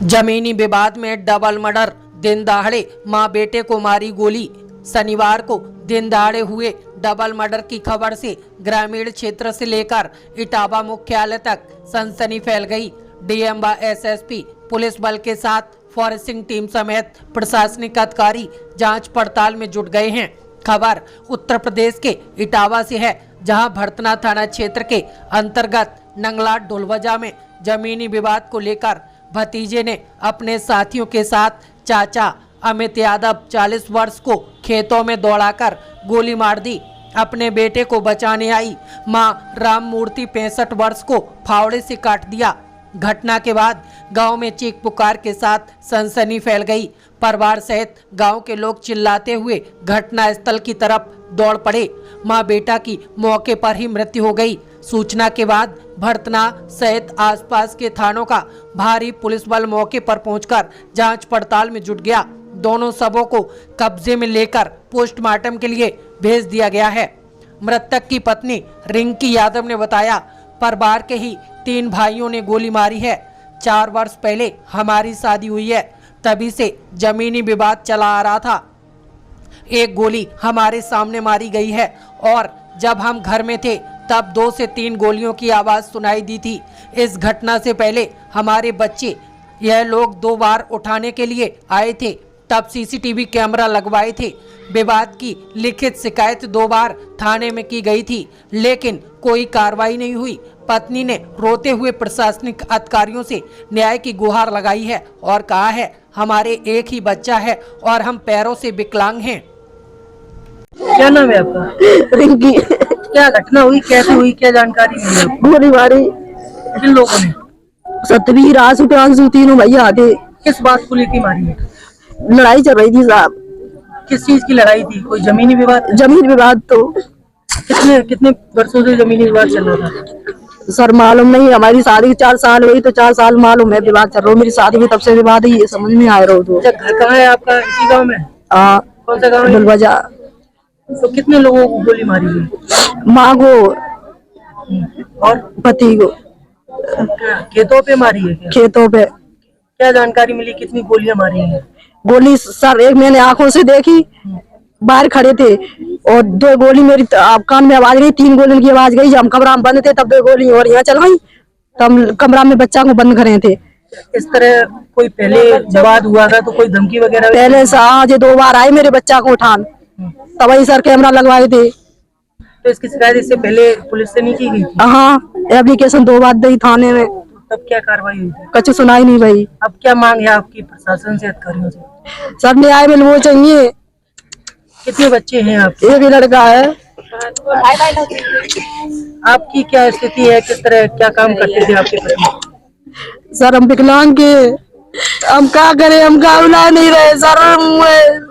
जमीनी विवाद में डबल मर्डर, दिन दहाड़े मां बेटे को मारी गोली। शनिवार को दिन दहाड़े हुए डबल मर्डर की खबर से ग्रामीण क्षेत्र से लेकर इटावा मुख्यालय तक सनसनी फैल गई। डीएम व एसएसपी पुलिस बल के साथ फॉरेंसिक टीम समेत प्रशासनिक अधिकारी जांच पड़ताल में जुट गए हैं। खबर उत्तर प्रदेश के इटावा से है, जहां भरतना थाना क्षेत्र के अंतर्गत नंगलाट ढोलवजा में जमीनी विवाद को लेकर भतीजे ने अपने साथियों के साथ चाचा अमित यादव 40 वर्ष को खेतों में दौड़ाकर गोली मार दी। अपने बेटे को बचाने आई मां राम मूर्ति 65 वर्ष को फावड़े से काट दिया। घटना के बाद गांव में चीख पुकार के साथ सनसनी फैल गई। परिवार सहित गांव के लोग चिल्लाते हुए घटना स्थल की तरफ दौड़ पड़े। मां बेटा की मौके पर ही मृत्यु हो गई। सूचना के बाद भरतना सहित आसपास के थानों का भारी पुलिस बल मौके पर पहुंचकर जांच पड़ताल में जुट गया। दोनों शवों को कब्जे में लेकर पोस्टमार्टम के लिए भेज दिया गया है। मृतक की पत्नी रिंकी यादव ने बताया, परिवार के ही 3 भाइयों ने गोली मारी है। 4 वर्ष पहले हमारी शादी हुई है, तभी से जमीनी विवाद चला आ रहा था। एक गोली हमारे सामने मारी गई है और जब हम घर में थे तब 2 से 3 गोलियों की आवाज सुनाई दी थी। इस घटना से पहले हमारे बच्चे यह लोग 2 बार उठाने के लिए आए थे, तब सीसीटीवी कैमरा लगवाए थे। विवाद की लिखित शिकायत 2 बार थाने में की गई थी, लेकिन कोई कार्रवाई नहीं हुई। पत्नी ने रोते हुए प्रशासनिक अधिकारियों से न्याय की गुहार लगाई है और कहा है, हमारे एक ही बच्चा है और हम पैरों से विकलांग हैं। क्या नाम है आपका? रिंकी। क्या घटना हुई, कैसे हुई, क्या जानकारी मिली? गोली मारी किन लोगों ने? सतवीर आंसू के आंसू तीनों भैया आगे। किस बात को लेकर मारी है? लड़ाई चल रही थी साहब। किस चीज की लड़ाई थी? कोई जमीनी विवाद? जमीन विवाद। तो कितने वर्षों से जमीनी विवाद चल रहा था? सर मालूम नहीं, हमारी शादी 4 साल हुई तो 4 साल मालूम है विवाद चल रहा। मेरी शादी भी तब से विवाद ही, समझ में आ रहा हो। तो घर कहाँ है आपका? इसी गाँव में? कौन सा गाँव है? ढोलवजा। तो कितने लोगों को गोली मारी गई? माँ को और पति को। खेतों पे मारी है क्या? खेतों पे। क्या जानकारी मिली, कितनी गोलियां मारी हैं? गोली सर एक मैंने आंखों से देखी, बाहर खड़े थे और 2 गोली मेरी कान में आवाज गई, 3 गोलियों की आवाज गई। हम कमरा में बंद थे तब 2 गोली और यहाँ चल गई। तब कमरा में बच्चा को बंद करे थे। इस तरह कोई पहले विवाद हुआ था तो कोई धमकी वगैरह? पहले से आज 2 बार आए मेरे बच्चा को उठान, तभी सर कैमरा लगवाए थे। तो इसकी शिकायत इससे पहले पुलिस से नहीं की गई थी? हाँ, एप्लीकेशन 2 बार दी थाने में। तब क्या कार्रवाई हुई? कुछ सुनाई नहीं भाई। अब क्या मांग है आपकी प्रशासन से, अधिकारियों से? सर न्याय मिलना चाहिए। कितने बच्चे हैं आपके? एक ही लड़का है। आपकी क्या स्थिति है, किस तरह क्या काम करते थे आपके पति? सर हम विकलांग के, हम क्या करें, हम गावला नहीं रहे सर।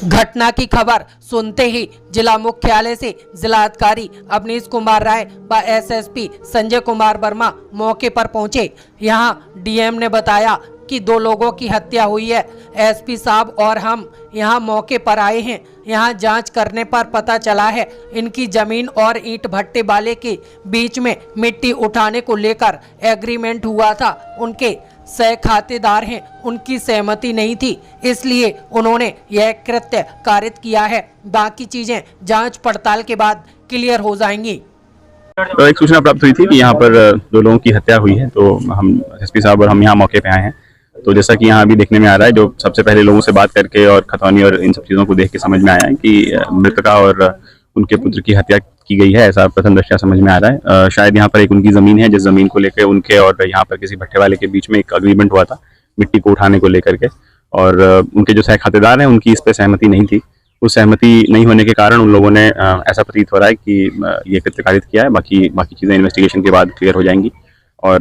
घटना की खबर सुनते ही जिला मुख्यालय से जिला अधिकारी अवनीश कुमार राय व एसएसपी संजय कुमार वर्मा मौके पर पहुंचे। यहां डीएम ने बताया कि 2 लोगों की हत्या हुई है। एसपी साहब और हम यहां मौके पर आए हैं। यहां जांच करने पर पता चला है इनकी जमीन और ईंट भट्टे वाले के बीच में मिट्टी उठाने को लेकर एग्रीमेंट हुआ था। उनके सह खातेदार हैं, उनकी सहमति नहीं थी, इसलिए उन्होंने यह कृत्य कारित किया है। बाकी चीजें जांच पड़ताल के बाद क्लियर हो जाएंगी। तो एक सूचना प्राप्त हुई थी कि यहाँ पर 2 लोगों की हत्या हुई है, तो हम एसपी साहब और हम यहाँ मौके पे आए हैं। तो जैसा कि यहाँ अभी देखने में आ रहा है, जो सबसे पहले लोगों से बात करके और खतौनी और इन सब चीज़ों को देख के समझ में आया है कि मृतका और उनके पुत्र की हत्या की गई है, ऐसा प्रथम दृष्टया समझ में आ रहा है। शायद यहाँ पर एक उनकी ज़मीन है, जिस ज़मीन को लेकर उनके और यहाँ पर किसी भट्टे वाले के बीच में एक अग्रीमेंट हुआ था मिट्टी को उठाने को लेकर के, और उनके जो सह खातेदार हैं उनकी इस पर सहमति नहीं थी। उस सहमति नहीं होने के कारण उन लोगों ने ऐसा प्रतीत हो रहा है कि ये कृत्य कारित किया है। बाकी चीज़ें इन्वेस्टिगेशन के बाद क्लियर हो जाएंगी और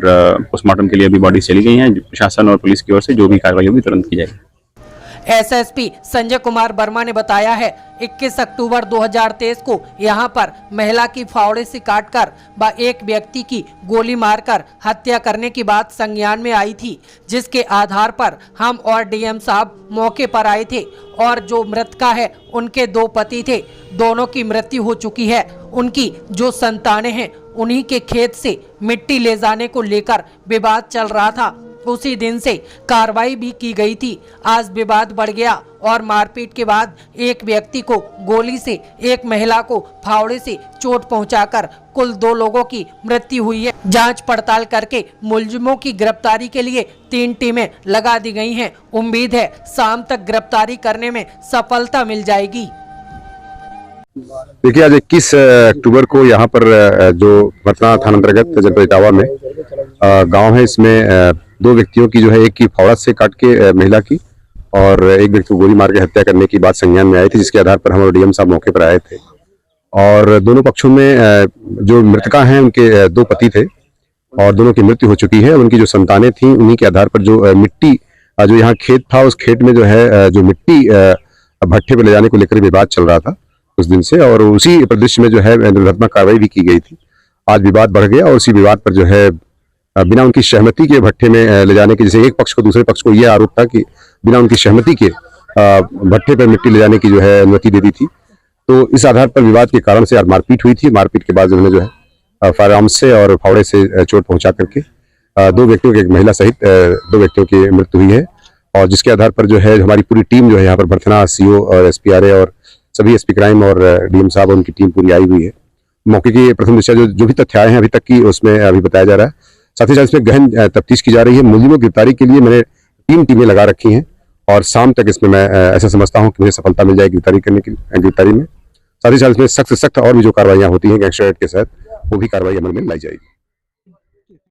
पोस्टमार्टम के लिए अभी बॉडीज चली गई हैं। प्रशासन और पुलिस की ओर से जो भी कार्रवाई होगी तुरंत की जाएगी। एसएसपी संजय कुमार वर्मा ने बताया है 21 अक्टूबर 2023 को यहां पर महिला की फावड़े से काटकर व एक व्यक्ति की गोली मारकर हत्या करने की बात संज्ञान में आई थी, जिसके आधार पर हम और डीएम साहब मौके पर आए थे और जो मृतका है उनके 2 पति थे, दोनों की मृत्यु हो चुकी है। उनकी जो संतानें हैं उन्हीं के खेत से मिट्टी ले जाने को लेकर विवाद चल रहा था। उसी दिन से कार्रवाई भी की गई थी। आज विवाद बढ़ गया और मारपीट के बाद एक व्यक्ति को गोली से, एक महिला को फावड़े से चोट पहुंचाकर कुल 2 लोगों की मृत्यु हुई है। जांच पड़ताल करके मुलजिमों की गिरफ्तारी के लिए 3 टीमें लगा दी गई हैं। उम्मीद है शाम तक गिरफ्तारी करने में सफलता मिल जाएगी। देखिए, आज 21 अक्टूबर को यहाँ पर जो वर्तना थाना अंतर्गत जनपद इटावा में गांव है, इसमें 2 व्यक्तियों की जो है, एक की फावड़ा से काट के महिला की और एक व्यक्ति को गोली मार के हत्या करने की बात संज्ञान में आई थी, जिसके आधार पर हम और डीएम साहब मौके पर आए थे। और दोनों पक्षों में जो मृतका हैं उनके 2 पति थे और दोनों की मृत्यु हो चुकी है। उनकी जो संतानें थी उन्हीं के आधार पर जो मिट्टी, जो यहाँ खेत था, उस खेत में जो है जो मिट्टी भट्ठे पर ले जाने को लेकर विवाद चल रहा था उस दिन से, और उसी परिदृश्य में जो है निर्धात्मक कार्रवाई भी की गई थी। आज विवाद बढ़ गया और उसी विवाद पर जो है बिना उनकी सहमति के भट्ठे में ले जाने के, जैसे एक पक्ष को दूसरे पक्ष को यह आरोप था कि बिना उनकी सहमति के भट्ठे पर मिट्टी ले जाने की जो है अनुमति दे दी थी। तो इस आधार पर विवाद के कारण से आज मारपीट हुई थी। मारपीट के बाद उन्होंने जो है फायर आर्म से और फावड़े से चोट पहुंचा करके 2 व्यक्तियों की, एक महिला सहित 2 व्यक्तियों की मृत्यु हुई है। और जिसके आधार पर जो है हमारी पूरी टीम जो है यहाँ पर बर्थना सीओ और SPRA और सभी SP क्राइम और डीएम साहब, उनकी टीम पूरी आई हुई है। मौके की प्रथम दिशा जो भी तथ्य आए हैं अभी तक की, उसमें अभी बताया जा रहा है। साथ ही साथ इसमें गहन तफ्तीश की जा रही है। मुलजिमों की गिरफ्तारी के लिए मैंने 3 टीमें लगा रखी हैं और शाम तक इसमें मैं ऐसा समझता हूं कि मुझे सफलता मिल जाएगी गिरफ्तारी में। साथ ही साथ इसमें सख्त और भी जो कार्रवाइयां होती हैं गैंगस्टर एक्ट के तहत, वो भी कार्रवाई अमल में लाई जाएगी।